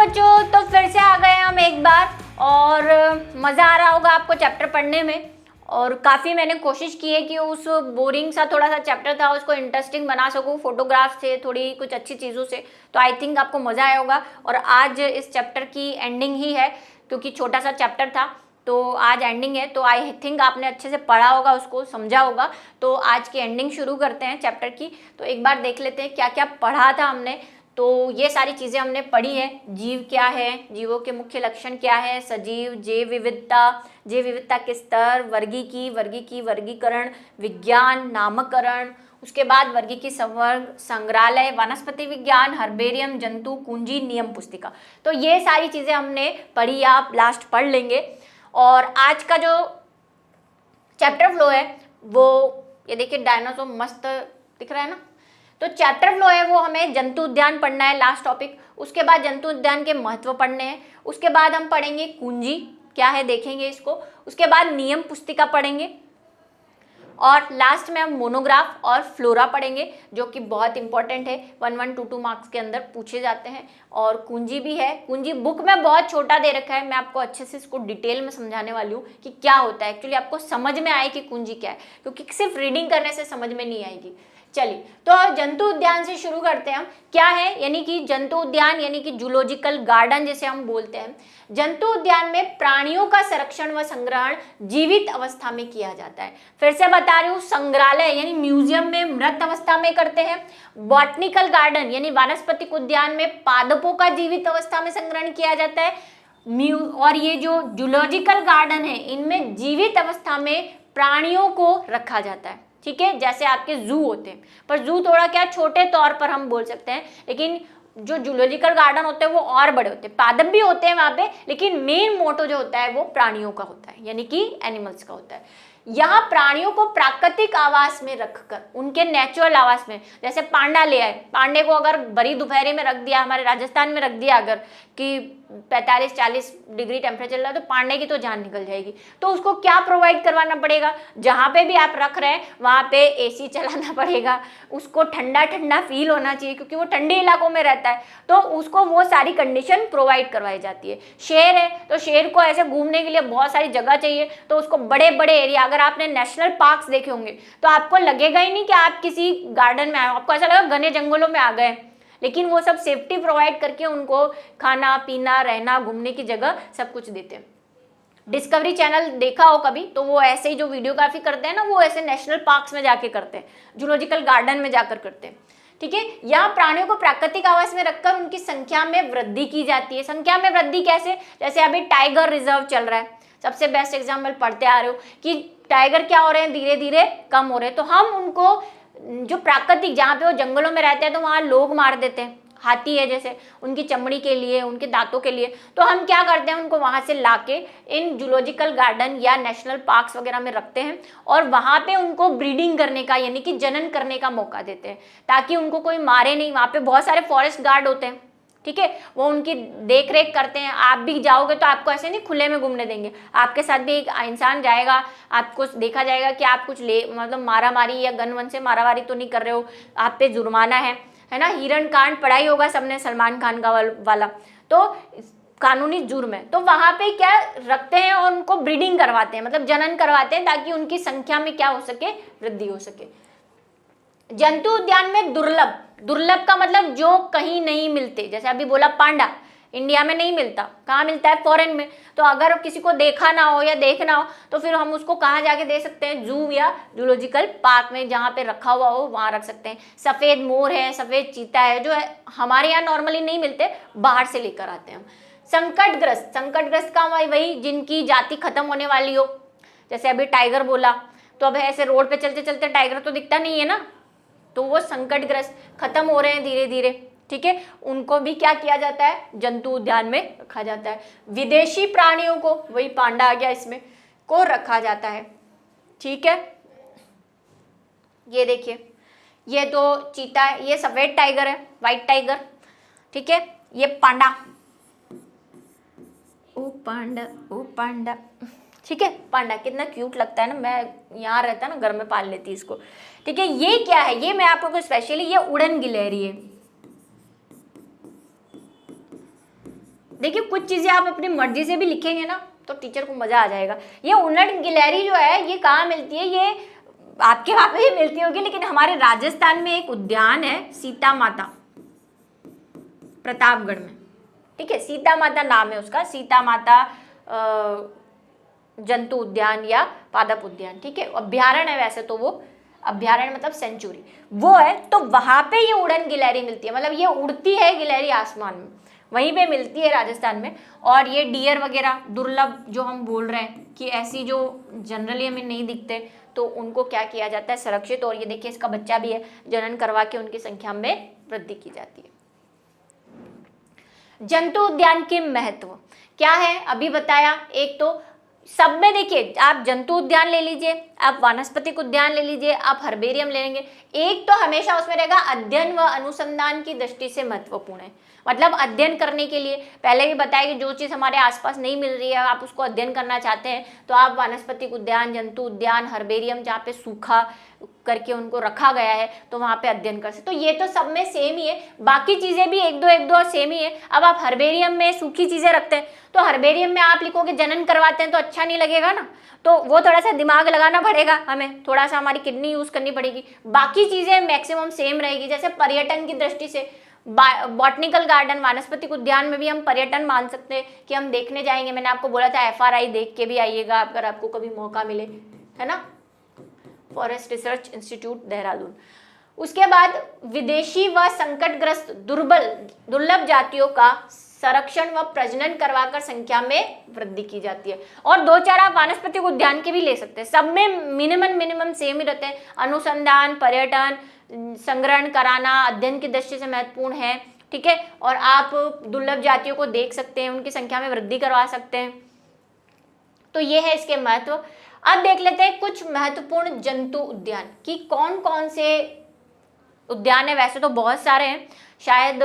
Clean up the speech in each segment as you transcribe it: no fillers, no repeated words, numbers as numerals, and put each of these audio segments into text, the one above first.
बच्चों, तो फिर से आ गए हम एक बार और मज़ा आ रहा होगा आपको चैप्टर पढ़ने में। और काफ़ी मैंने कोशिश की है कि उस बोरिंग सा थोड़ा सा चैप्टर था उसको इंटरेस्टिंग बना सकूँ फोटोग्राफ से, थोड़ी कुछ अच्छी चीज़ों से। तो आई थिंक आपको मज़ा आया होगा। और आज इस चैप्टर की एंडिंग ही है, क्योंकि छोटा सा चैप्टर था तो आज एंडिंग है। तो आई थिंक आपने अच्छे से पढ़ा होगा, उसको समझा होगा। तो आज की एंडिंग शुरू करते हैं चैप्टर की। तो एक बार देख लेते हैं क्या क्या पढ़ा था हमने। तो ये सारी चीज़ें हमने पढ़ी है। जीव क्या है, जीवों के मुख्य लक्षण क्या है, सजीव, जैव विविधता के स्तर, वर्गीकी वर्गीकरण, विज्ञान, नामकरण, उसके बाद वर्गीकी संवर्ग, संग्रहालय, वनस्पति विज्ञान, हर्बेरियम, जंतु कुंजी, नियम पुस्तिका। तो ये सारी चीज़ें हमने पढ़ी, आप लास्ट पढ़ लेंगे। और आज का जो चैप्टर फ्लो है वो ये देखिए, डायनासोर मस्त दिख रहा है ना। तो चैप्टर फ्लो है वो हमें जंतु उद्यान पढ़ना है, लास्ट टॉपिक। उसके बाद जंतु उद्यान के महत्व पढ़ने हैं। उसके बाद हम पढ़ेंगे कुंजी क्या है, देखेंगे इसको। उसके बाद नियम पुस्तिका पढ़ेंगे और लास्ट में हम मोनोग्राफ और फ्लोरा पढ़ेंगे, जो कि बहुत इंपॉर्टेंट है, 1 1 2 2 मार्क्स के अंदर पूछे जाते हैं। और कुंजी भी है। कुंजी बुक में बहुत छोटा दे रखा है, मैं आपको अच्छे से इसको डिटेल में समझाने वाली हूँ कि क्या होता है, एक्चुअली आपको समझ में आए कि कुंजी क्या है, क्योंकि सिर्फ रीडिंग करने से समझ में नहीं आएगी। चलिए, तो जंतु उद्यान से शुरू करते हैं हम। क्या है, यानी कि जंतु उद्यान यानी कि जूलॉजिकल गार्डन जिसे हम बोलते हैं। जंतु उद्यान में प्राणियों का संरक्षण व संग्रहण जीवित अवस्था में किया जाता है। फिर से बता रही हूँ, संग्रहालय यानी म्यूजियम में मृत अवस्था में करते हैं। बॉटनिकल गार्डन यानी वानस्पतिक उद्यान में पादपों का जीवित अवस्था में संग्रहण किया जाता है। और ये जो जूलॉजिकल गार्डन है, इनमें जीवित अवस्था में प्राणियों को रखा जाता है। ठीक है, जैसे आपके जू होते हैं, पर जू थोड़ा क्या छोटे तौर पर हम बोल सकते हैं, लेकिन जो जूलॉजिकल गार्डन होते हैं वो और बड़े होते हैं। पादप भी होते हैं वहाँ पे, लेकिन मेन मोटो जो होता है वो प्राणियों का होता है, यानी कि एनिमल्स का होता है। यहाँ प्राणियों को प्राकृतिक आवास में रखकर, उनके नेचुरल आवास में, जैसे पांडा ले आए, पांडे को अगर बड़ी दोपहरी में रख दिया, हमारे राजस्थान में रख दिया अगर कि 45-40 डिग्री टेम्परेचर चल रहा है, तो पांडे की तो जान निकल जाएगी। तो उसको क्या प्रोवाइड करवाना पड़ेगा, जहाँ पे भी आप रख रहे हैं वहाँ पे एसी चलाना पड़ेगा, उसको ठंडा ठंडा फील होना चाहिए, क्योंकि वो ठंडे इलाकों में रहता है, तो उसको वो सारी कंडीशन प्रोवाइड करवाई जाती है। शेर है तो शेर को ऐसे घूमने के लिए बहुत सारी जगह चाहिए, तो उसको बड़े बड़े एरिया, अगर आपने नेशनल पार्क्स देखे होंगे तो आपको लगेगा ही नहीं कि आप किसी गार्डन में आए, आपको ऐसा लगेगा घने जंगलों में आ गए। लेकिन वो सब सेफ्टी प्रोवाइड करके उनको खाना पीना रहना घूमने की जगह सब कुछ देते हैं। डिस्कवरी चैनल देखा हो कभी, तो वो ऐसे ही जो वीडियोग्राफी करते हैं ना, वो ऐसे नेशनल पार्क्स में जाके करते हैं, जूलॉजिकल गार्डन में जाकर करते हैं। ठीक है, यहाँ प्राणियों को प्राकृतिक आवास में रखकर उनकी संख्या में वृद्धि की जाती है। संख्या में वृद्धि कैसे, जैसे अभी टाइगर रिजर्व चल रहा है, सबसे बेस्ट एग्जाम्पल पढ़ते आ रहे हो कि टाइगर क्या हो रहे हैं, धीरे धीरे कम हो रहे हैं। तो हम उनको जो प्राकृतिक, जहाँ पे वो जंगलों में रहते हैं तो वहाँ लोग मार देते हैं। हाथी है जैसे, उनकी चमड़ी के लिए, उनके दांतों के लिए, तो हम क्या करते हैं, उनको वहाँ से लाके इन जूलॉजिकल गार्डन या नेशनल पार्क्स वगैरह में रखते हैं और वहाँ पे उनको ब्रीडिंग करने का यानी कि जनन करने का मौका देते हैं, ताकि उनको कोई मारे नहीं। वहाँ पे बहुत सारे फॉरेस्ट गार्ड होते हैं, ठीक है, वो उनकी देख रेख करते हैं। आप भी जाओगे तो आपको ऐसे नहीं खुले में घूमने देंगे, आपके साथ भी एक इंसान जाएगा, आपको देखा जाएगा कि आप कुछ मतलब मारा मारी या गन वन से मारामारी तो नहीं कर रहे हो, आप पे जुर्माना है ना। हिरण कांड पढ़ा ही होगा सबने, सलमान खान का वाला, तो कानूनी जुर्म है। तो वहाँ पे क्या रखते हैं और उनको ब्रीडिंग करवाते हैं, मतलब जनन करवाते हैं, ताकि उनकी संख्या में क्या हो सके, वृद्धि हो सके। जंतु उद्यान में दुर्लभ, दुर्लभ का मतलब जो कहीं नहीं मिलते, जैसे अभी बोला पांडा इंडिया में नहीं मिलता, कहाँ मिलता है, फॉरेन में। तो अगर किसी को देखा ना हो या देखना हो तो फिर हम उसको कहाँ जाके दे सकते हैं, जू या जूलॉजिकल पार्क में, जहाँ पे रखा हुआ हो वहाँ रख सकते हैं। सफ़ेद मोर है, सफ़ेद चीता है, जो है हमारे यहाँ नॉर्मली नहीं मिलते, बाहर से लेकर आते हैं हम। संकटग्रस्त, संकटग्रस्त का वही जिनकी जाति खत्म होने वाली हो, जैसे अभी टाइगर बोला, तो अब ऐसे रोड पे चलते चलते टाइगर तो दिखता नहीं है ना, तो वो संकटग्रस्त खत्म हो रहे हैं धीरे धीरे। ठीक है, उनको भी क्या किया जाता है, जंतु उद्यान में रखा जाता है। विदेशी प्राणियों को, वही पांडा आ गया इसमें, को रखा जाता है। ठीक है, ये देखिए, ये तो चीता है, ये सफेद टाइगर है, व्हाइट टाइगर। ठीक है, ये पांडा, ओ पांडा ओ पांडा। ठीक है, पांडा कितना क्यूट लगता है ना, मैं यहाँ रहता ना घर में पाल लेती इसको। ठीक है, ये क्या है, ये मैं आप लोगों को स्पेशली, ये उड़न गिलहरी है। देखिए कुछ चीजें आप अपनी मर्जी से भी लिखेंगे ना तो टीचर को मजा आ जाएगा। ये उन्नत गिलहरी जो है ये कहाँ मिलती है, ये आपके वहां पे भी मिलती होगी, लेकिन हमारे राजस्थान में एक उद्यान है सीता माता, प्रतापगढ़ में, ठीक है, सीता माता नाम है उसका, सीता माता जंतु उद्यान या पादप उद्यान, ठीक है, अभ्यारण्य है वैसे तो वो, अभ्यारण्य मतलब सेंचुरी वो है, तो वहां पे ये उड़न गिलहरी मिलती है, मतलब ये उड़ती है गिलहरी आसमान में, वहीं पे मिलती है राजस्थान में। और ये डियर वगैरह दुर्लभ जो हम बोल रहे हैं कि ऐसी जो जनरली हमें नहीं दिखते, तो उनको क्या किया जाता है, संरक्षित, और ये देखिए इसका बच्चा भी है, जनन करवा के उनकी संख्या में वृद्धि की जाती है। जंतु उद्यान के महत्व क्या है अभी बताया। एक तो सब में देखिए, आप जंतु उद्यान ले लीजिए, आप वानस्पतिक उद्यान ले लीजिए, आप हर्बेरियम ले लेंगे, एक तो हमेशा उसमें रहेगा अध्ययन व अनुसंधान की दृष्टि से महत्वपूर्ण है, मतलब अध्ययन करने के लिए। पहले भी बताया कि जो चीज़ हमारे आसपास नहीं मिल रही है, आप उसको अध्ययन करना चाहते हैं, तो आप वानस्पतिक उद्यान, जंतु उद्यान, हर्बेरियम, जहाँ पे सूखा करके उनको रखा गया है तो वहाँ पे अध्ययन कर सकते। तो ये तो सब में सेम ही है, बाकी चीज़ें भी एक दो सेम ही है। अब आप हर्बेरियम में सूखी चीज़ें रखते हैं, तो हर्बेरियम में आप लिखोगे जनन करवाते हैं तो अच्छा नहीं लगेगा ना, तो वो थोड़ा सा दिमाग लगाना पड़ेगा, हमें थोड़ा सा हमारी किडनी यूज़ करनी पड़ेगी। बाकी चीज़ें मैक्सिमम सेम रहेगी। जैसे पर्यटन की दृष्टि से बॉटनिकल गार्डन, वानस्पतिक उद्यान में भी हम पर्यटन मान सकते हैं कि हम देखने जाएंगे। मैंने आपको बोला था FRI देख के भी आइएगा अगर आपको कभी मौका मिले, है ना, फॉरेस्ट रिसर्च इंस्टीट्यूट देहरादून। उसके बाद विदेशी व संकटग्रस्त दुर्लभ जातियों का संरक्षण व प्रजनन करवाकर संख्या में वृद्धि की जाती है। और 2-4 आप वानस्पतिक उद्यान के भी ले सकते हैं, सब में मिनिमम सेम ही रहते हैं। अनुसंधान, पर्यटन, संग्रहण कराना अध्ययन की दृष्टि से महत्वपूर्ण है, ठीक है, और आप दुर्लभ जातियों को देख सकते हैं, उनकी संख्या में वृद्धि करवा सकते हैं। तो ये है इसके महत्व। अब देख लेते हैं कुछ महत्वपूर्ण जंतु उद्यान कि कौन कौन से उद्यान है। वैसे तो बहुत सारे हैं, शायद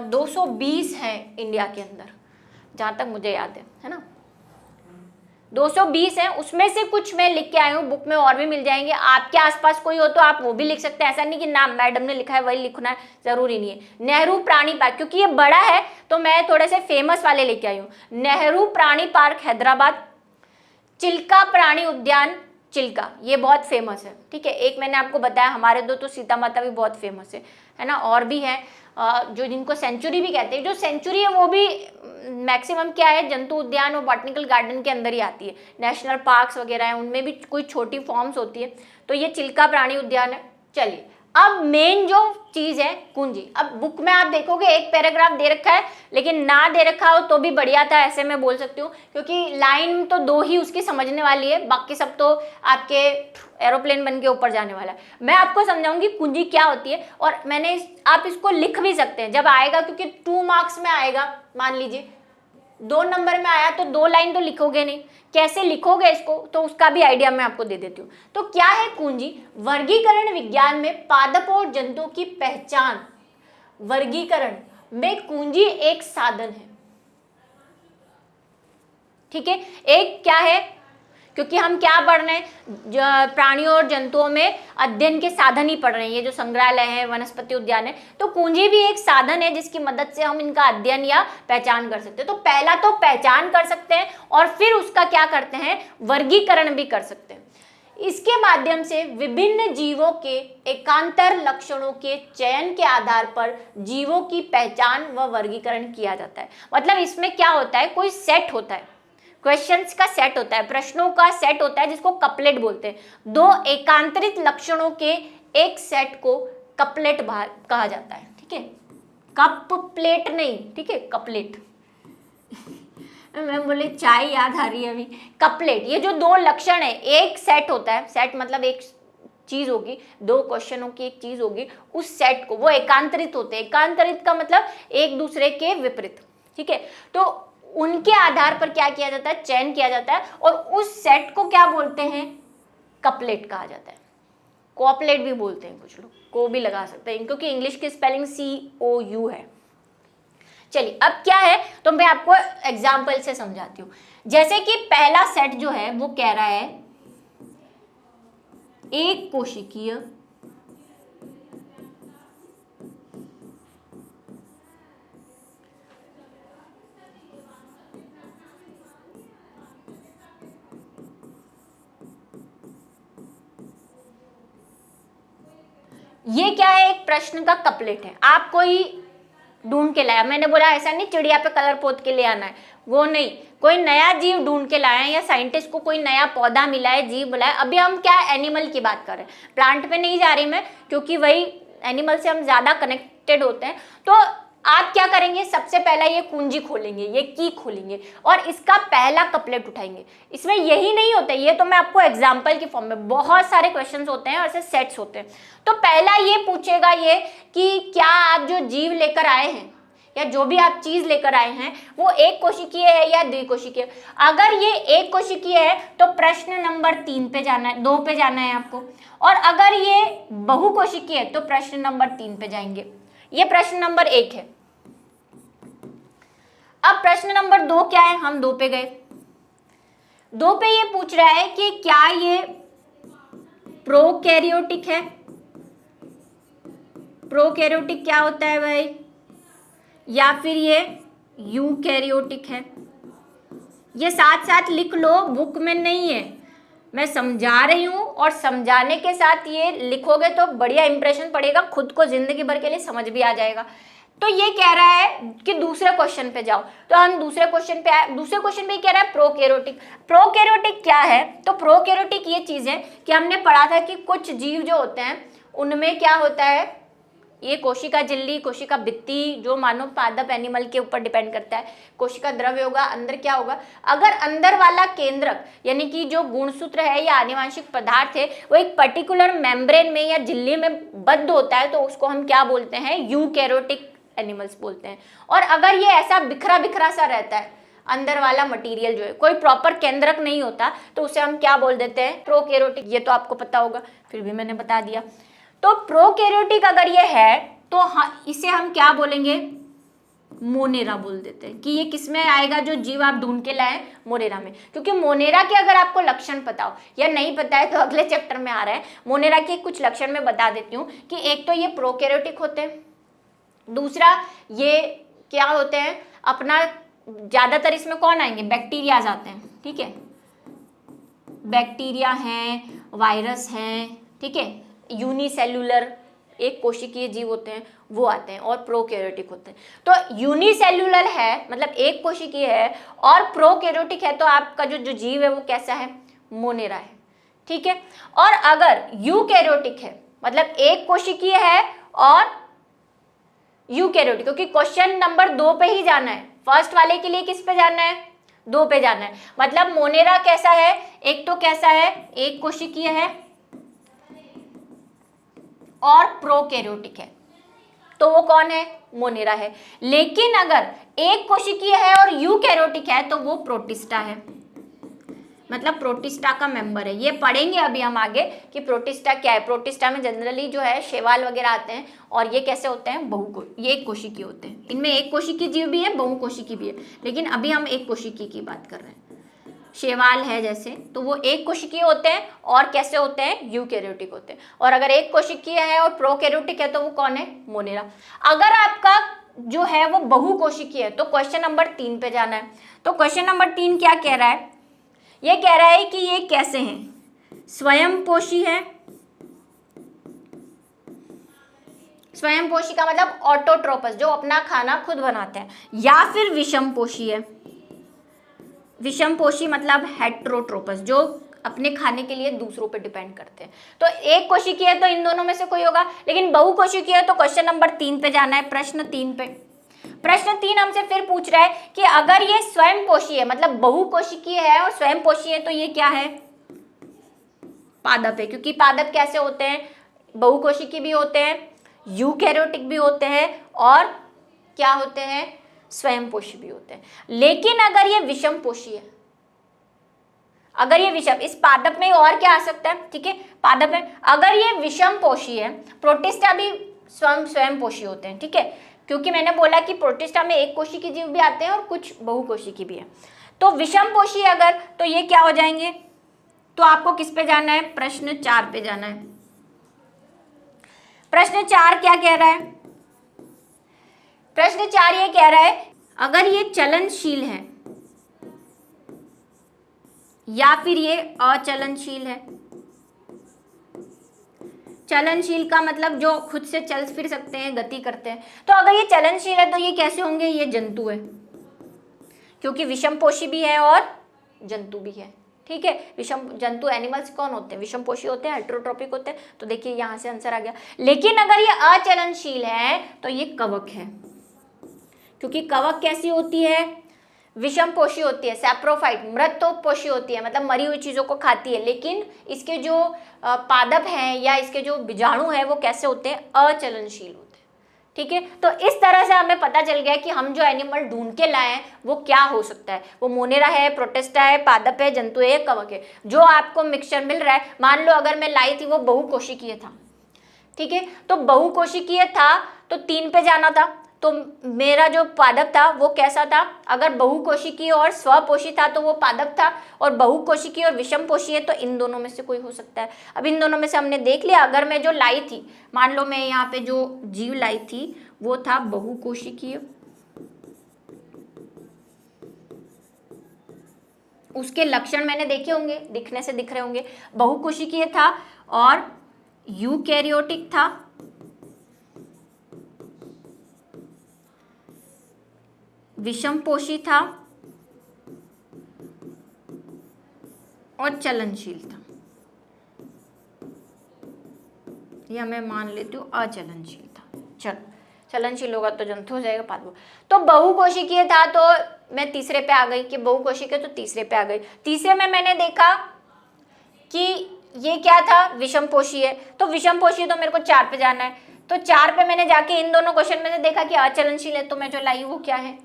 220 हैं इंडिया के अंदर, जहाँ तक मुझे याद है ना, 220 हैं। उसमें से कुछ मैं लिख के आई हूँ, बुक में और भी मिल जाएंगे। आपके आसपास कोई हो तो आप वो भी लिख सकते हैं, ऐसा नहीं कि नाम मैडम ने लिखा है वही लिखना है, जरूरी नहीं है। नेहरू प्राणी पार्क, क्योंकि ये बड़ा है तो मैं थोड़े से फेमस वाले लेके आई हूँ। नेहरू प्राणी पार्क हैदराबाद, चिल्का प्राणी उद्यान चिल्का, ये बहुत फेमस है, ठीक है। एक मैंने आपको बताया हमारे दो तो सीता माता भी बहुत फेमस है ना, और भी है जो जिनको सेंचुरी भी कहते हैं। जो सेंचुरी है वो भी मैक्सिमम क्या है, जंतु उद्यान और बॉटनिकल गार्डन के अंदर ही आती है। नेशनल पार्क्स वगैरह हैं, उनमें भी कोई छोटी फॉर्म्स होती है, तो ये चिल्का प्राणी उद्यान है। चलिए अब मेन जो चीज है कुंजी। अब बुक में आप देखोगे एक पैराग्राफ दे रखा है, लेकिन ना दे रखा हो तो भी बढ़िया था, ऐसे मैं बोल सकती हूँ, क्योंकि लाइन तो 2 ही उसकी समझने वाली है, बाकी सब तो आपके एरोप्लेन बन के ऊपर जाने वाला है। मैं आपको समझाऊंगी कुंजी क्या होती है, और आप इसको लिख भी सकते हैं जब आएगा, क्योंकि 2 मार्क्स में आएगा। मान लीजिए 2 नंबर में आया तो 2 लाइन तो लिखोगे नहीं, कैसे लिखोगे इसको, तो उसका भी आइडिया मैं आपको दे देती हूँ। तो क्या है कुंजी? वर्गीकरण विज्ञान में पादपों और जंतुओं की पहचान, वर्गीकरण में कुंजी एक साधन है, ठीक है। एक क्या है, क्योंकि हम क्या पढ़ रहे हैं, प्राणियों और जंतुओं में अध्ययन के साधन ही पढ़ रहे हैं, ये जो संग्रहालय है, वनस्पति उद्यान है, तो कुंजी भी एक साधन है जिसकी मदद से हम इनका अध्ययन या पहचान कर सकते हैं। तो पहला तो पहचान कर सकते हैं और फिर उसका क्या करते हैं, वर्गीकरण भी कर सकते हैं। इसके माध्यम से विभिन्न जीवों के एकांतर लक्षणों के चयन के आधार पर जीवों की पहचान व वर्गीकरण किया जाता है। मतलब इसमें क्या होता है, कोई सेट होता है, क्वेश्चंस का सेट होता है, प्रश्नों का सेट होता है, जिसको कपलेट बोलते हैं। 2 एकांतरित लक्षणों के एक सेट को कपलेट कहा जाता है, ठीक है, कप प्लेट नहीं, ठीक है, कपलेट। मैं बोले चाय याद आ रही है अभी। कपलेट, ये जो 2 लक्षण है, एक सेट होता है, सेट मतलब एक चीज होगी, 2 क्वेश्चनों की एक चीज होगी, उस सेट को वो एकांतरित होते हैं। एकांतरित का मतलब एक दूसरे के विपरीत, ठीक है। तो उनके आधार पर क्या किया जाता है, चयन किया जाता है, और उस सेट को क्या बोलते हैं, कपलेट कहा जाता है। कोपलेट भी बोलते हैं कुछ लोग, को भी लगा सकते हैं, क्योंकि इंग्लिश की स्पेलिंग COU है। चलिए अब क्या है, तो मैं आपको एग्जाम्पल से समझाती हूँ। जैसे कि पहला सेट जो है वो कह रहा है एक कोशिकीय ये क्या है, एक प्रश्न का कपलेट है, आप कोई ढूंढ के लाया, मैंने बोला ऐसा नहीं चिड़िया पे कलर पोत के ले आना है, वो नहीं, कोई नया जीव ढूंढ के लाए हैं या साइंटिस्ट को कोई नया पौधा मिला है, जीव मिला है। अभी हम क्या एनिमल की बात कर रहे हैं, प्लांट पे नहीं जा रही मैं, क्योंकि वही एनिमल से हम ज्यादा कनेक्टेड होते हैं। तो आप क्या करेंगे, सबसे पहला ये कुंजी खोलेंगे, ये की खोलेंगे और इसका पहला कपलेट उठाएंगे। इसमें यही नहीं होता, ये तो मैं आपको एग्जाम्पल की फॉर्म में, बहुत सारे क्वेश्चंस होते हैं और ऐसे सेट्स होते हैं। तो पहला ये पूछेगा ये कि क्या आप जो जीव लेकर आए हैं या जो भी आप चीज लेकर आए हैं वो एक कोशिकीय है या द्विकोशिकीय। अगर ये एक कोशिकीय है तो प्रश्न नंबर 3 पे जाना है, 2 पे जाना है आपको, और अगर ये बहुकोशिकीय है तो प्रश्न नंबर 3 पे जाएंगे। ये प्रश्न नंबर 1 है। अब प्रश्न नंबर 2 क्या है, हम 2 पे गए। 2 पे ये पूछ रहा है कि क्या ये प्रोकैरियोटिक है। प्रोकैरियोटिक क्या होता है भाई, या फिर ये यूकैरियोटिक है। ये साथ साथ लिख लो, बुक में नहीं है, मैं समझा रही हूं और समझाने के साथ ये लिखोगे तो बढ़िया इंप्रेशन पड़ेगा, खुद को जिंदगी भर के लिए समझ भी आ जाएगा। तो ये कह रहा है कि दूसरे क्वेश्चन पे जाओ, तो हम दूसरे क्वेश्चन पे आए। दूसरे क्वेश्चन पे कह रहा है प्रोकैरियोटिक। प्रोकैरियोटिक क्या है, तो प्रोकैरियोटिक ये चीज है कि हमने पढ़ा था कि कुछ जीव जो होते हैं उनमें क्या होता है, ये कोशिका झिल्ली, कोशिका भित्ति, जो मानव पादप एनिमल के ऊपर डिपेंड करता है। कोशिका द्रव्य होगा, अंदर क्या होगा, अगर अंदर वाला केंद्रक यानी कि जो गुणसूत्र है या आनुवांशिक पदार्थ है वो एक पर्टिकुलर मेम्ब्रेन में या झिल्ली में बद्ध होता है तो उसको हम क्या बोलते हैं, यूकैरियोटिक एनिमल्स बोलते हैं। और अगर ये ऐसा बिखरा बिखरा सा रहता है, अंदर वाला मटेरियल जो है कोई प्रॉपर केंद्रक नहीं होता, तो उसे हम क्या बोल देते हैं, प्रोकैरियोटिक। ये तो आपको पता होगा, फिर भी मैंने बता दिया। तो प्रोकैरियोटिक अगर ये है तो इसे हम क्या बोलेंगे, मोनेरा बोल देते हैं। कि ये किस में आएगा, जो जीव आप ढूंढ के लाए मोनेरा में। क्योंकि मोनेरा के अगर आपको लक्षण पता हो या नहीं पता है तो अगले चैप्टर में आ रहा है, मोनेरा के कुछ लक्षण मैं बता देती हूँ कि एक तो ये प्रोकैरियोटिक होते हैं, दूसरा ये क्या होते हैं अपना, ज्यादातर इसमें कौन आएंगे, बैक्टीरिया आते हैं, ठीक है, बैक्टीरिया हैं, वायरस हैं, ठीक है, यूनिसेल्यूलर एक कोशिकीय जीव होते हैं वो आते हैं और प्रोकैरियोटिक होते हैं। तो यूनिसेल्यूलर है मतलब एक कोशिकीय है और प्रोकैरियोटिक है तो आपका जो जीव है वो कैसा है, मोनेरा है, ठीक है। और अगर यूकैरियोटिक है मतलब एक कोशिकीय है और यूकैरियोटिक, क्योंकि क्वेश्चन नंबर 2 पे ही जाना है, फर्स्ट वाले के लिए किस पे जाना है, 2 पे जाना है। मतलब मोनेरा कैसा है, एक तो कैसा है, एक कोशिकीय है और प्रोकैरियोटिक है, तो वो कौन है, मोनेरा है। लेकिन अगर एक कोशिकीय है और यूकैरियोटिक है तो वो प्रोटिस्टा है, मतलब प्रोटिस्टा का मेंबर है। ये पढ़ेंगे अभी हम आगे कि प्रोटिस्टा क्या है। प्रोटिस्टा में जनरली जो है शैवाल वगैरह आते हैं और ये कैसे होते हैं, ये एक कोशिकीय होते हैं। इनमें एक कोशिकीय जीव भी है, बहुकोशिकीय भी है, लेकिन अभी हम एक कोशिकीय की बात कर रहे हैं। शैवाल है जैसे, तो वो एक कोशिकीय होते हैं और कैसे होते हैं, यूकैरियोटिक होते हैं। और अगर एक कोशिकीय है और प्रोकैरियोटिक है तो वो कौन है, मोनेरा। अगर आपका जो है वो बहुकोशिकीय है तो क्वेश्चन नंबर 3 पे जाना है। तो क्वेश्चन नंबर 3 क्या कह रहा है, ये कह रहा है कि ये कैसे हैं, स्वयंपोषी है। स्वयंपोषी का मतलब ऑटोट्रोपस, जो अपना खाना खुद बनाते हैं, या फिर विषमपोषी है। विषमपोषी मतलब हेटेरोट्रोपस, जो अपने खाने के लिए दूसरों पर डिपेंड करते हैं। तो एक कोशिकीय है तो इन दोनों में से कोई होगा, लेकिन बहुकोशिकीय है तो क्वेश्चन नंबर 3 पे जाना है, प्रश्न 3 पे। प्रश्न 3 हमसे फिर पूछ रहा है कि अगर ये स्वयंपोषी है मतलब बहुकोशिकीय है और स्वयंपोषी है तो ये क्या है, पादप है। क्योंकि पादप कैसे होते हैं, बहुकोशिकीय भी होते हैं, यूकैरियोटिक भी होते हैं और क्या होते हैं, स्वयंपोषी भी होते हैं। लेकिन अगर ये विषमपोषी है, अगर ये विषम, इस पादप में और क्या आ सकता है, ठीक है, पादप है। अगर ये विषमपोषी है, प्रोटिस्टा भी स्वयंपोषी होते हैं, ठीक है, क्योंकि मैंने बोला कि प्रोटिस्टा में एक कोशिकीय जीव भी आते हैं और कुछ बहुकोशिकीय भी है। तो विषमपोषी अगर, तो ये क्या हो जाएंगे, तो आपको किस पे जाना है, प्रश्न 4 पे जाना है। प्रश्न 4 क्या कह रहा है, प्रश्न 4 ये कह रहा है अगर ये चलनशील है या फिर ये अचलनशील है। चलनशील का मतलब जो खुद से चल फिर सकते हैं, गति करते हैं। तो अगर ये चलनशील है तो ये कैसे होंगे, ये जंतु है, क्योंकि विषमपोषी भी है और जंतु भी है। ठीक है, विषम जंतु एनिमल्स कौन होते हैं, विषमपोषी होते हैं, हेटेरोट्रॉपिक होते हैं। तो देखिए यहाँ से आंसर आ गया। लेकिन अगर ये अचलनशील है तो ये कवक है, क्योंकि कवक कैसी होती है, विषमपोषी होती है, सैप्रोफाइट, मृतोपोषी होती है, मतलब मरी हुई चीजों को खाती है। लेकिन इसके जो पादप हैं या इसके जो बीजाणु है वो कैसे होते हैं, अचलनशील होते हैं। ठीक है, तो इस तरह से हमें पता चल गया कि हम जो एनिमल ढूंढ के लाए हैं वो क्या हो सकता है। वो मोनेरा है, प्रोटिस्टा है, पादप है, जंतु है, कवक है। जो आपको मिक्सचर मिल रहा है, मान लो अगर मैं लाई थी वो बहुकोशिकीय था। ठीक है, तो बहुकोशिकीय था तो 3 पे जाना था, तो मेरा जो पादप था वो कैसा था, अगर बहुकोशिकीय और स्वपोषी था तो वो पादप था, और बहुकोशिकीय और विषमपोषी है तो इन दोनों में से कोई हो सकता है। अब इन दोनों में से हमने देख लिया, अगर मैं जो लाई थी, मान लो मैं यहाँ पे जो जीव लाई थी वो था बहुकोशिकीय, उसके लक्षण मैंने देखे होंगे, दिखने से दिख रहे होंगे, बहुकोशिकीय था और यूकैरियोटिक था, विषमपोषी था और चलनशील था। यह मैं मान लेती हूँ अचलनशील था। चलो, चलनशील होगा तो जंतु हो जाएगा, पादप। तो बहुकोशिकीय था तो मैं तीसरे पे आ गई कि बहुकोशिकीय, तो तीसरे पे आ गई। तीसरे में मैंने देखा कि ये क्या था, विषमपोषी है, तो विषमपोषी तो मेरे को 4 पे जाना है। तो 4 पे मैंने जाके इन दोनों क्वेश्चन में से देखा कि अचलनशील है, तो मैं जो लाई वो क्या है,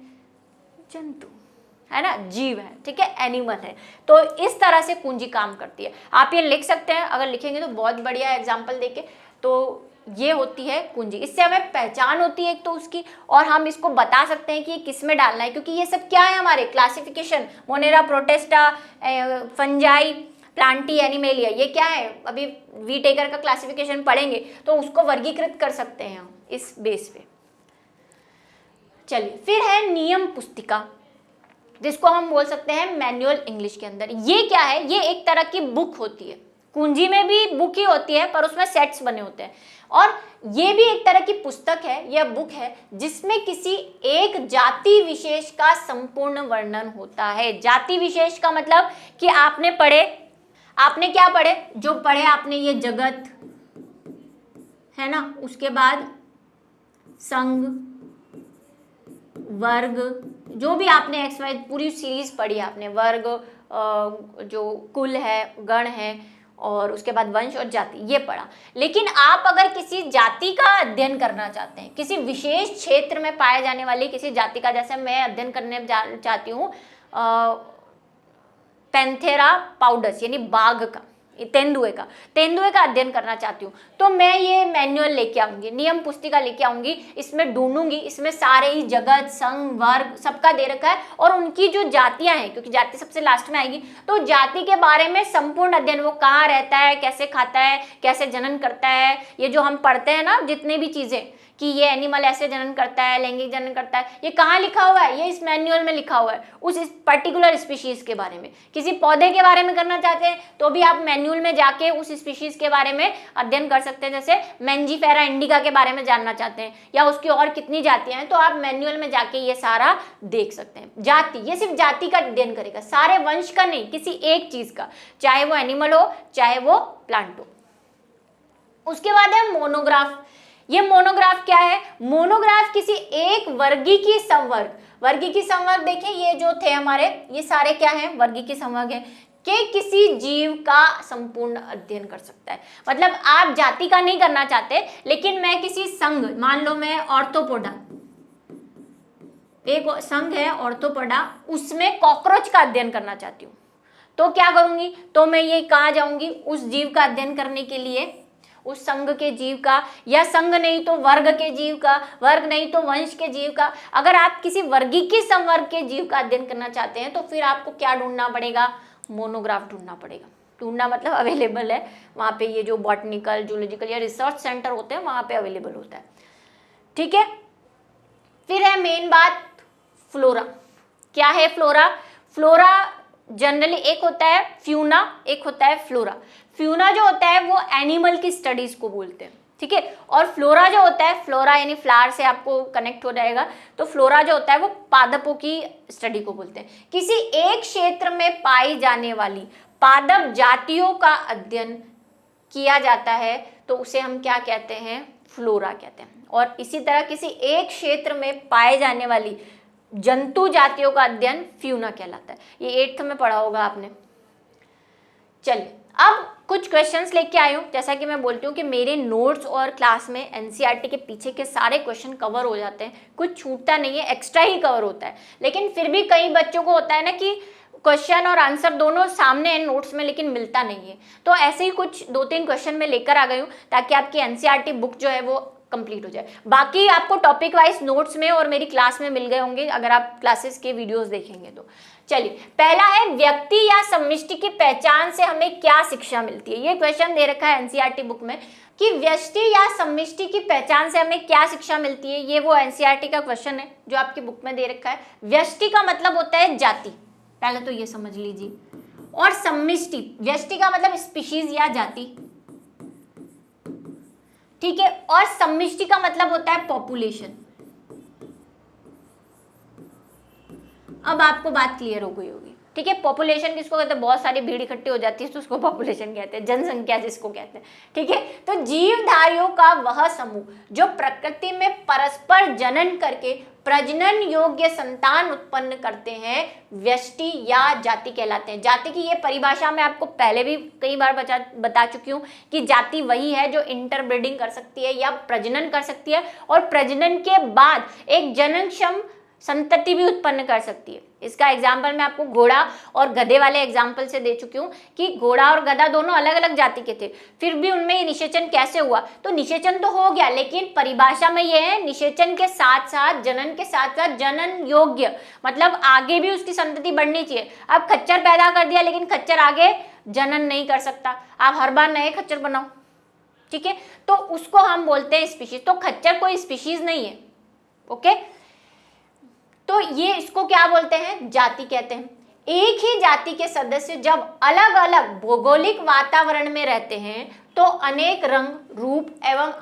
जंतु है ना, जीव है। ठीक है, एनिमल है। तो इस तरह से कुंजी काम करती है। आप ये लिख सकते हैं, अगर लिखेंगे तो बहुत बढ़िया एग्जाम्पल देके। तो ये होती है कुंजी, इससे हमें पहचान होती है एक तो उसकी, और हम इसको बता सकते हैं कि ये किस में डालना है, क्योंकि ये सब क्या है हमारे classification, Monera, protista, fungi, Plantae, animalia, ये क्या है, अभी वी टेकर का क्लासिफिकेशन पढ़ेंगे तो उसको वर्गीकृत कर सकते हैं हम इस बेस पे। चलिए, फिर है नियम पुस्तिका, जिसको हम बोल सकते हैं मैनुअल इंग्लिश के अंदर। ये क्या है, ये एक तरह की बुक होती है। कुंजी में भी बुक ही होती है पर उसमें सेट्स बने होते हैं, और ये भी एक तरह की पुस्तक है या बुक है जिसमें किसी एक जाति विशेष का संपूर्ण वर्णन होता है। जाति विशेष का मतलब कि आपने पढ़े, आपने क्या पढ़े, जो पढ़े आपने ये जगत है ना, उसके बाद संघ, वर्ग, जो भी आपने एक्स वाई पूरी सीरीज पढ़ी आपने, वर्ग, जो कुल है, गण है, और उसके बाद वंश और जाति, ये पढ़ा। लेकिन आप अगर किसी जाति का अध्ययन करना चाहते हैं, किसी विशेष क्षेत्र में पाए जाने वाली किसी जाति का, जैसे मैं अध्ययन करने चाहती हूँ पैंथेरा पाउडस यानी बाघ का, तेंदुए का अध्ययन करना चाहती हूँ, तो मैं ये मैनुअल लेके आऊंगी, नियम पुस्तिका लेके आऊंगी, इसमें ढूंढूंगी, इसमें सारे ही जगत, संघ, वर्ग सबका दे रखा है, और उनकी जो जातियां हैं, क्योंकि जाति सबसे लास्ट में आएगी, तो जाति के बारे में संपूर्ण अध्ययन, वो कहाँ रहता है, कैसे खाता है, कैसे जनन करता है, ये जो हम पढ़ते हैं ना जितने भी चीजें कि ये एनिमल ऐसे जनन करता है, लैंगिक जनन करता है, ये कहाँ लिखा हुआ है, ये इस मैनुअल में लिखा हुआ है, उस पर्टिकुलर स्पीशीज के बारे में। किसी पौधे के बारे में करना चाहते हैं तो भी आप मैनुअल में जाके उस स्पीशीज के बारे में अध्ययन कर सकते हैं। जैसे मैंजीफेरा इंडिका के बारे में जानना चाहते हैं या उसकी और कितनी जातियां हैं, तो आप मैनुअल में जाके ये सारा देख सकते हैं। जाति, ये सिर्फ जाति का अध्ययन करेगा, सारे वंश का नहीं, किसी एक चीज का, चाहे वो एनिमल हो चाहे वो प्लांट हो। उसके बाद है मोनोग्राफ। ये मोनोग्राफ क्या है, मोनोग्राफ किसी एक वर्गीकी संवर्ग, वर्गीकी संवर्ग देखिए ये जो थे हमारे, ये सारे क्या हैं, वर्गीकी संवर्ग है कि किसी जीव का संपूर्ण अध्ययन कर सकता है। मतलब आप जाति का नहीं करना चाहते, लेकिन मैं किसी संघ, मान लो मैं ऑर्थोपोडा, एक संघ है ऑर्थोपोडा, उसमें कॉकरोच का अध्ययन करना चाहती हूँ, तो क्या करूंगी, तो मैं ये कहाँ जाऊंगी, उस जीव का अध्ययन करने के लिए, उस संघ के जीव का, या संघ नहीं तो वर्ग के जीव का, वर्ग नहीं तो वंश के जीव का। अगर आप किसी वर्गीकी संवर्ग के जीव का अध्ययन करना चाहते हैं तो फिर आपको क्या ढूंढना पड़ेगा, मोनोग्राफ ढूंढना पड़ेगा। ढूंढना मतलब अवेलेबल है वहाँ पे, ये जो बॉटनिकल, जूलॉजिकल या रिसर्च सेंटर होते हैं वहाँ पे अवेलेबल होता है। ठीक है, फिर है मेन बात फ्लोरा। क्या है फ्लोरा, फ्लोरा जनरली एक होता है फ्यूना, एक होता है फ्लोरा। फ्यूना जो होता है वो एनिमल की स्टडीज को बोलते हैं, ठीक है, और फ्लोरा जो होता है, फ्लोरा यानी फ्लावर से आपको कनेक्ट हो जाएगा, तो फ्लोरा जो होता है वो पादपों की स्टडी को बोलते हैं। किसी एक क्षेत्र में पाई जाने वाली पादप जातियों का अध्ययन किया जाता है तो उसे हम क्या कहते हैं, फ्लोरा कहते हैं। और इसी तरह किसी एक क्षेत्र में पाए जाने वाली जंतु जातियों का अध्ययन फ्यूना कहलाता है। ये 8th में पढ़ा होगा आपने। चलिए अब कुछ क्वेश्चंस लेके आई हूँ। जैसा कि मैं बोलती हूँ कि मेरे नोट्स और क्लास में एनसीईआरटी के पीछे के सारे क्वेश्चन कवर हो जाते हैं, कुछ छूटता नहीं है, एक्स्ट्रा ही कवर होता है। लेकिन फिर भी कई बच्चों को होता है ना कि क्वेश्चन और आंसर दोनों सामने हैं नोट्स में लेकिन मिलता नहीं है, तो ऐसे ही कुछ 2-3 क्वेश्चन मैं लेकर आ गई हूँ ताकि आपकी एनसीईआरटी बुक जो है वो कंप्लीट हो जाए। बाकी आपको टॉपिक वाइज नोट्स में और मेरी क्लास में मिल गए होंगे अगर आप क्लासेस के वीडियोस देखेंगे तो। चलिए पहला है, व्यक्ति या समष्टि की पहचान से हमें क्या शिक्षा मिलती है। ये क्वेश्चन दे रखा है एनसीईआरटी बुक में कि व्यष्टि या समष्टि की पहचान से हमें क्या शिक्षा मिलती है। ये वो एनसीईआरटी का क्वेश्चन है जो आपकी बुक में दे रखा है। व्यष्टि का मतलब होता है जाति, पहले तो ये समझ लीजिए, और समष्टि, व्यष्टि का मतलब स्पीशीज या जाति, ठीक है, और समष्टि का मतलब होता है पॉपुलेशन। अब आपको बात क्लियर हो गई होगी, ठीक है। पॉपुलेशन किसको कहते हैं, बहुत सारी भीड़ इकट्ठी हो जाती है तो उसको पॉपुलेशन कहते हैं, जनसंख्या जिसको कहते हैं, ठीक है। तो जीवधारियों का वह समूह जो प्रकृति में परस्पर जनन करके प्रजनन योग्य संतान उत्पन्न करते हैं व्यष्टि या जाति कहलाते हैं। जाति की ये परिभाषा मैं आपको पहले भी कई बार बता चुकी हूँ कि जाति वही है जो इंटरब्रीडिंग कर सकती है या प्रजनन कर सकती है और प्रजनन के बाद एक जननक्षम संतति भी उत्पन्न कर सकती है। इसका एग्जाम्पल मैं आपको घोड़ा और गधे वाले एग्जाम्पल से दे चुकी हूँ कि घोड़ा और गधा दोनों अलग अलग जाति के थे, फिर भी उनमें निषेचन कैसे हुआ। तो निषेचन तो हो गया, लेकिन परिभाषा में यह है निषेचन के साथ साथ जनन के साथ साथ जनन योग्य, मतलब आगे भी उसकी संतति बढ़नी चाहिए। अब खच्चर पैदा कर दिया लेकिन खच्चर आगे जनन नहीं कर सकता, आप हर बार नए खच्चर बनाओ, ठीक है, तो उसको हम बोलते हैं स्पीशीज। तो खच्चर कोई स्पीशीज नहीं है, ओके। तो ये इसको क्या बोलते हैं, जाति कहते हैं। एक ही जाति के सदस्य जब अलग अलग भौगोलिक वातावरण में रहते हैं तो अनेक रंग, रूप एवं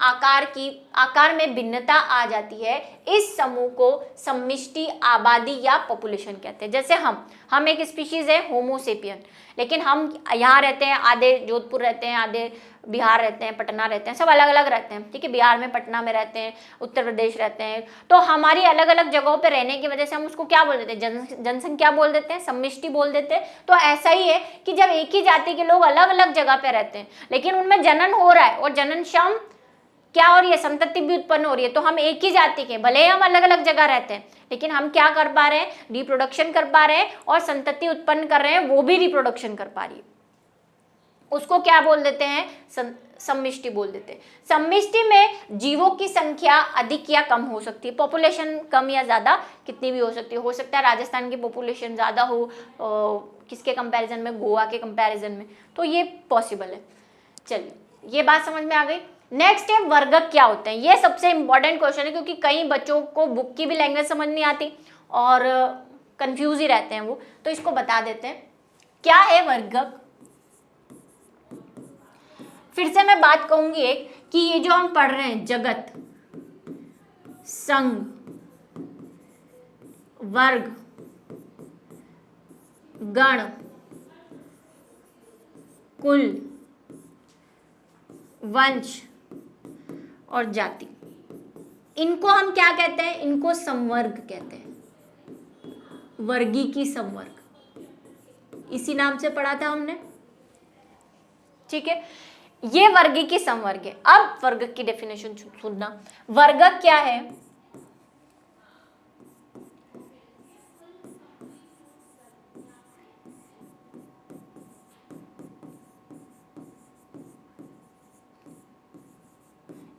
आकार में भिन्नता आ जाती है। इस समूह को समष्टि, आबादी या पॉपुलेशन कहते हैं। जैसे हम एक स्पीशीज है होमोसेपियन, लेकिन हम यहाँ रहते हैं, आधे जोधपुर रहते हैं, आधे बिहार रहते हैं, पटना रहते हैं, सब अलग अलग रहते हैं, ठीक है। बिहार में पटना में रहते हैं, उत्तर प्रदेश रहते हैं, तो हमारी अलग अलग जगहों पे रहने की वजह से हम उसको क्या बोल देते हैं, जनसंख्या बोल देते हैं, समष्टि बोल देते हैं। तो ऐसा ही है कि जब एक ही जाति के लोग अलग अलग जगह पे रहते हैं लेकिन उनमें जनन हो रहा है और जननक्षम क्या हो रही है, संतति भी उत्पन्न हो रही है, तो हम एक ही जाति के, भले ही हम अलग अलग जगह रहते हैं लेकिन हम क्या कर पा रहे हैं, रिप्रोडक्शन कर पा रहे हैं और संतति उत्पन्न कर रहे हैं, वो भी रिप्रोडक्शन कर पा रही है। उसको क्या बोल देते हैं, समष्टि बोल देते हैं। समष्टि में जीवों की संख्या अधिक या कम हो सकती है, पॉपुलेशन कम या ज्यादा कितनी भी हो सकती है। हो सकता है राजस्थान की पॉपुलेशन ज्यादा हो किसके कंपैरिजन में, गोवा के कंपैरिजन में, तो ये पॉसिबल है। चलिए ये बात समझ में आ गई। नेक्स्ट है वर्गक क्या होते हैं। ये सबसे इंपॉर्टेंट क्वेश्चन है क्योंकि कई बच्चों को बुक की भी लैंग्वेज समझ नहीं आती और कंफ्यूज ही रहते हैं वो, तो इसको बता देते हैं क्या है वर्गक। फिर से मैं बात कहूंगी एक कि ये जो हम पढ़ रहे हैं जगत, संघ, वर्ग, गण, कुल, वंश और जाति, इनको हम क्या कहते हैं, इनको संवर्ग कहते हैं, वर्गीकी संवर्ग, इसी नाम से पढ़ा था हमने, ठीक है। ये वर्गीकी संवर्ग है। अब वर्गक की डेफिनेशन सुनना। वर्गक क्या है,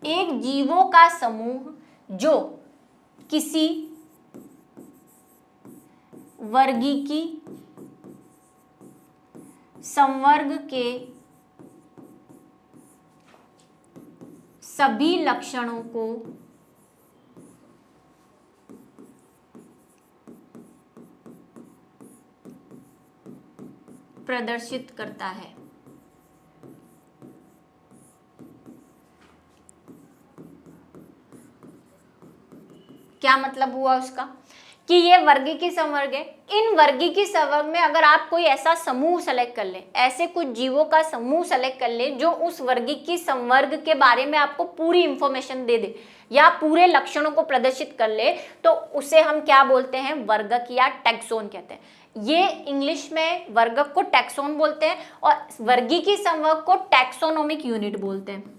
एक जीवों का समूह जो किसी वर्गीकी संवर्ग के सभी लक्षणों को प्रदर्शित करता है। क्या मतलब हुआ उसका कि ये वर्गीकी संवर्ग है। इन वर्गीकी संवर्ग में अगर आप कोई ऐसा समूह सेलेक्ट कर ले, ऐसे कुछ जीवों का समूह सेलेक्ट कर ले जो उस वर्गीकी संवर्ग के बारे में आपको पूरी इंफॉर्मेशन दे दे या पूरे लक्षणों को प्रदर्शित कर ले, तो उसे हम क्या बोलते हैं, वर्गक या टैक्सोन कहते हैं। ये इंग्लिश में वर्गक को टैक्सोन बोलते हैं और वर्गीकी संवर्ग को टैक्सोनोमिक यूनिट बोलते हैं।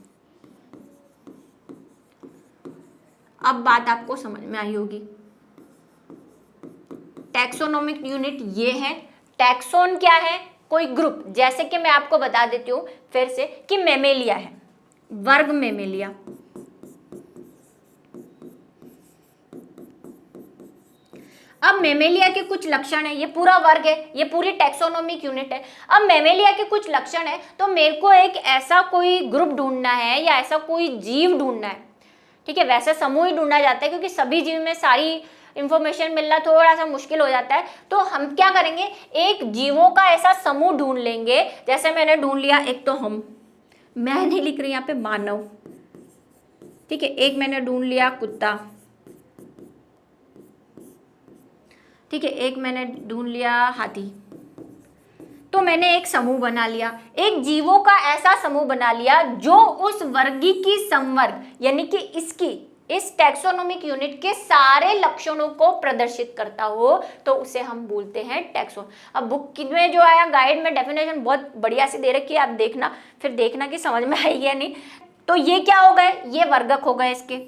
अब बात आपको समझ में आई होगी। टैक्सोनोमिक यूनिट ये है। टैक्सोन क्या है, कोई ग्रुप। जैसे कि मैं आपको बता देती हूं फिर से कि मेमेलिया है, वर्ग मेमेलिया। अब मेमेलिया के कुछ लक्षण है, ये पूरा वर्ग है, ये पूरी टैक्सोनोमिक यूनिट है। अब मेमेलिया के कुछ लक्षण है, तो मेरे को एक ऐसा कोई ग्रुप ढूंढना है या ऐसा कोई जीव ढूंढना है, ठीक है। वैसे समूह ही ढूंढा जाता है क्योंकि सभी जीव में सारी इंफॉर्मेशन मिलना थोड़ा सा मुश्किल हो जाता है। तो हम क्या करेंगे, एक जीवों का ऐसा समूह ढूंढ लेंगे। जैसे मैंने ढूंढ लिया, एक तो मैं नहीं लिख रही यहाँ पे मानव, ठीक है। एक मैंने ढूंढ लिया कुत्ता, ठीक है। एक मैंने ढूंढ लिया हाथी। तो मैंने एक समूह बना लिया, एक जीवों का ऐसा समूह बना लिया जो उस वर्गीकी संवर्ग यानी कि इस टैक्सोनोमिक यूनिट के सारे लक्षणों को प्रदर्शित करता हो, तो उसे हम बोलते हैं टैक्सोन। अब बुक में जो आया गाइड में डेफिनेशन बहुत बढ़िया से दे रखी है, आप देखना फिर देखना कि समझ में आई या नहीं। तो ये क्या हो गए, ये वर्गक हो गए इसके।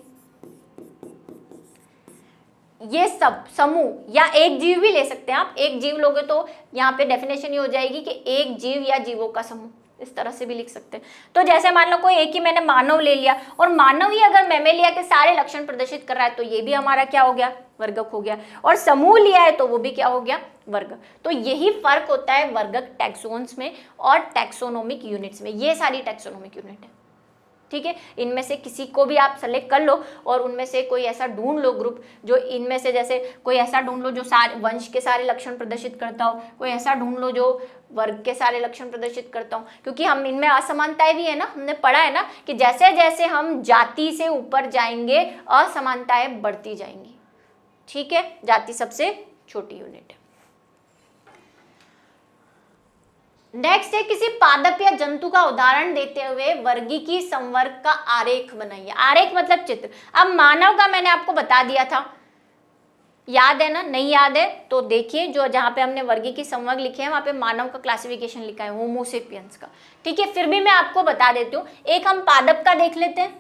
ये सब समूह या एक जीव भी ले सकते हैं आप, एक जीव लोगे तो यहाँ पे डेफिनेशन ये हो जाएगी कि एक जीव या जीवों का समूह, इस तरह से भी लिख सकते हैं। तो जैसे मान लो कोई एक ही मैंने मानव ले लिया और मानव ही अगर मेमेलिया के सारे लक्षण प्रदर्शित कर रहा है तो ये भी हमारा क्या हो गया, वर्गक हो गया। और समूह लिया है तो वो भी क्या हो गया, वर्ग। तो यही फर्क होता है वर्गक टैक्सोन्स में और टैक्सोनोमिक यूनिट्स में। ये सारी टैक्सोनोमिक यूनिट है, ठीक है। इनमें से किसी को भी आप सेलेक्ट कर लो और उनमें से कोई ऐसा ढूंढ लो ग्रुप जो इनमें से, जैसे कोई ऐसा ढूंढ लो जो सारे वंश के सारे लक्षण प्रदर्शित करता हो, कोई ऐसा ढूंढ लो जो वर्ग के सारे लक्षण प्रदर्शित करता हो। क्योंकि हम इनमें असमानताएं भी है ना, हमने पढ़ा है ना कि जैसे जैसे हम जाति से ऊपर जाएंगे असमानताएं बढ़ती जाएंगी, ठीक है। जाति सबसे छोटी यूनिट है। नेक्स्ट है, किसी पादप या जंतु का उदाहरण देते हुए वर्गीकी संवर्ग का आरेख बनाइए। आरेख मतलब चित्र। अब मानव का मैंने आपको बता दिया था, याद है ना, नहीं याद है तो देखिए, जो जहां पे हमने वर्गीकी संवर्ग लिखे हैं वहां पे मानव का क्लासिफिकेशन लिखा है, होमो सेपियंस का, ठीक है। फिर भी मैं आपको बता देती हूँ, एक हम पादप का देख लेते हैं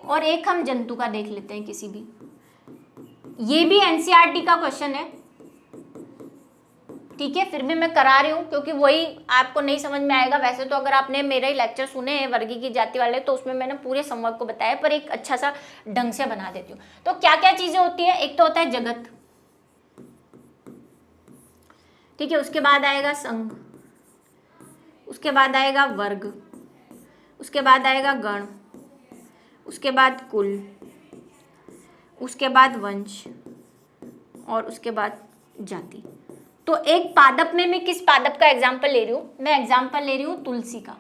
और एक हम जंतु का देख लेते हैं किसी भी। ये भी एनसीईआरटी का क्वेश्चन है, ठीक है। फिर भी मैं करा रही हूँ क्योंकि वही आपको नहीं समझ में आएगा। वैसे तो अगर आपने मेरे लेक्चर सुने हैं वर्गीकी जाति वाले तो उसमें मैंने पूरे संवर्ग को बताया, पर एक अच्छा सा ढंग से बना देती हूँ। तो क्या क्या चीजें होती है, एक तो होता है जगत, ठीक है। उसके बाद आएगा संघ, उसके बाद आएगा वर्ग, उसके बाद आएगा गण, उसके बाद कुल, उसके बाद वंश और उसके बाद जाति। तो एक पादप में मैं किस पादप का एग्जाम्पल ले रही हूं, मैं एग्जाम्पल ले रही हूं तुलसी का,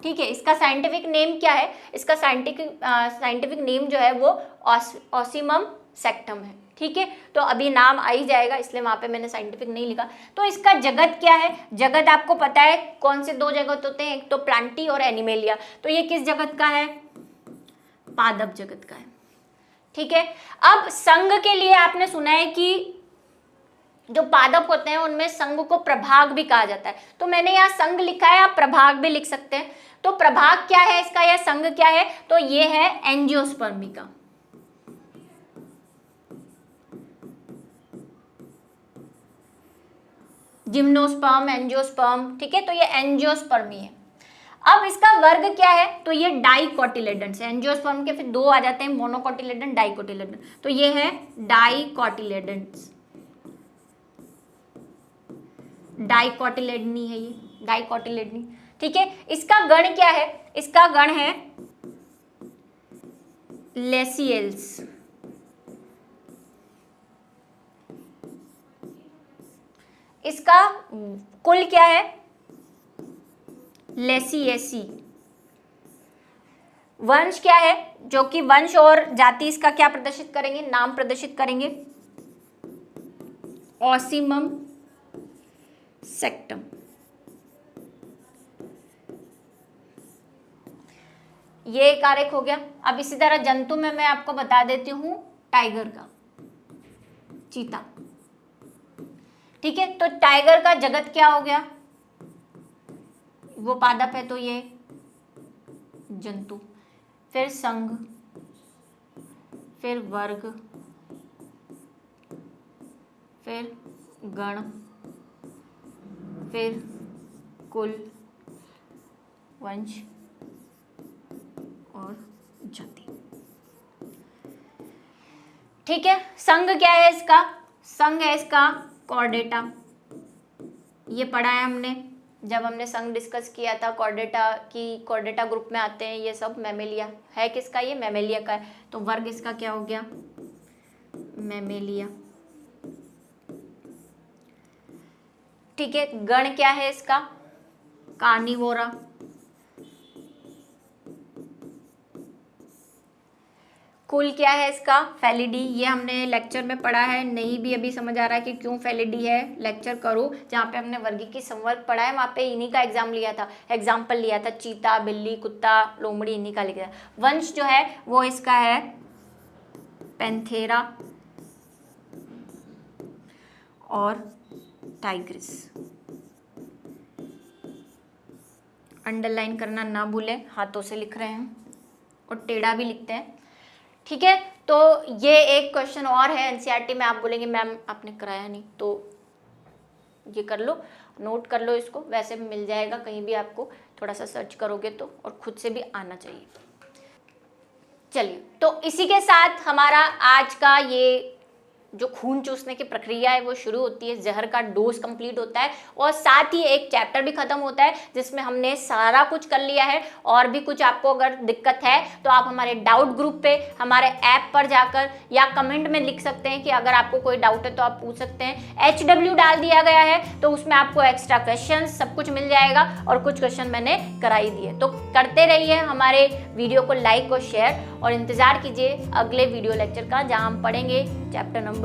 ठीक है। इसका साइंटिफिक नेम क्या है, इसका साइंटिफिक नेम जो है वो ऑसिमम सेक्टम है, ठीक है। तो अभी नाम आ ही जाएगा इसलिए वहां पे मैंने साइंटिफिक नहीं लिखा। तो इसका जगत क्या है, जगत आपको पता है कौन से दो जगत होते हैं, एक तो प्लांटी और एनिमेलिया। तो ये किस जगत का है, पादप जगत का है, ठीक है। अब संघ के लिए आपने सुना है कि जो पादप होते हैं उनमें संघ को प्रभाग भी कहा जाता है। तो मैंने यहाँ संघ लिखा है, आप प्रभाग भी लिख सकते हैं। तो प्रभाग क्या है इसका या संघ क्या है, तो ये है एंजियोस्पर्मिका, जिम्नोस्पर्म, एंजियोस्पर्म, ठीक है। तो ये एंजियोस्पर्मी है। अब इसका वर्ग क्या है, तो ये डाइकोटिलेडन्स है। एंजियोस्पर्म के फिर दो आ जाते हैं, मोनोकोटिलेडन, डाइकोटिलेडन। तो ये है डाइकोटिलेडन्स, डाइकोटिलेडनी है ये, डाइकोटिलेडनी, ठीक है। इसका गण क्या है, इसका गण है लेसियल्स, इसका कुल क्या है? लेसिएसी। वंश क्या है? जो कि वंश और जाति इसका क्या प्रदर्शित करेंगे? नाम प्रदर्शित करेंगे। ऑसिमम सेक्टम। ये एक आरेख हो गया। अब इसी तरह जंतु में मैं आपको बता देती हूं टाइगर का, चीता। ठीक है, तो टाइगर का जगत क्या हो गया? वो पादप है तो ये जंतु, फिर संघ, फिर वर्ग, फिर गण, फिर कुल, वंश और जाति। ठीक है, संघ क्या है इसका? संघ है इसका कॉर्डेटा। ये पढ़ा है हमने जब हमने संघ डिस्कस किया था। कॉर्डेटा की, कॉर्डेटा ग्रुप में आते हैं ये सब। मैमेलिया है किसका? ये मैमेलिया का है। तो वर्ग इसका क्या हो गया? मैमेलिया। ठीक है, गण क्या है इसका? कार्निवोरा। कुल क्या है इसका? फेलिडी। ये हमने लेक्चर में पढ़ा है, नहीं भी अभी समझ आ रहा है कि क्यों फेलिडी है, लेक्चर करो जहाँ पे हमने वर्गीकी संवर्ग पढ़ा है, वहाँ पे इन्हीं का एग्जाम्पल लिया था। चीता, बिल्ली, कुत्ता, लोमड़ी, इन्हीं का लिखा। वंश जो है वो इसका है पैंथेरा और टाइग्रिस। अंडरलाइन करना ना भूलें, हाथों से लिख रहे हैं और टेढ़ा भी लिखते हैं। ठीक है, तो ये एक क्वेश्चन और है एनसीईआरटी में। आप बोलेंगे मैम आपने कराया नहीं, तो ये कर लो, नोट कर लो इसको, वैसे भी मिल जाएगा कहीं भी, आपको थोड़ा सा सर्च करोगे तो, और खुद से भी आना चाहिए। चलिए, तो इसी के साथ हमारा आज का ये जो खून चूसने की प्रक्रिया है वो शुरू होती है, जहर का डोज कंप्लीट होता है और साथ ही एक चैप्टर भी खत्म होता है जिसमें हमने सारा कुछ कर लिया है। और भी कुछ आपको अगर दिक्कत है तो आप हमारे डाउट ग्रुप पे, हमारे ऐप पर जाकर या कमेंट में लिख सकते हैं कि अगर आपको कोई डाउट है तो आप पूछ सकते हैं। HW डाल दिया गया है तो उसमें आपको एक्स्ट्रा क्वेश्चन सब कुछ मिल जाएगा और कुछ क्वेश्चन मैंने करा ही दिए। तो करते रहिए हमारे वीडियो को लाइक और शेयर, और इंतजार कीजिए अगले वीडियो लेक्चर का जहां हम पढ़ेंगे चैप्टर नंबर